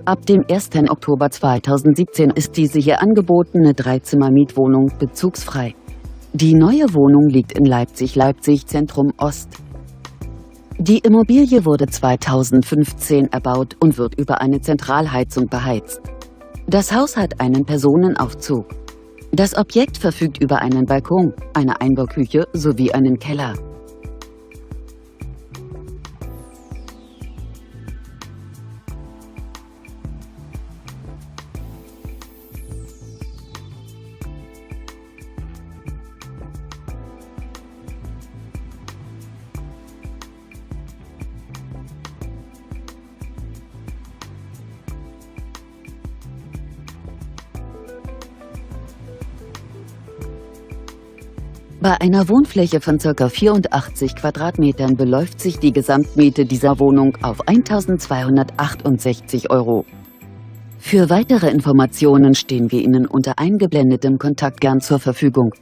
Ab dem 1. Oktober 2017 ist diese hier angebotene Dreizimmer-Mietwohnung bezugsfrei. Die neue Wohnung liegt in Leipzig Zentrum Ost. Die Immobilie wurde 2015 erbaut und wird über eine Zentralheizung beheizt. Das Haus hat einen Personenaufzug. Das Objekt verfügt über einen Balkon, eine Einbauküche sowie einen Keller. Bei einer Wohnfläche von ca. 84 Quadratmetern beläuft sich die Gesamtmiete dieser Wohnung auf 1.268 €. Für weitere Informationen stehen wir Ihnen unter eingeblendetem Kontakt gern zur Verfügung.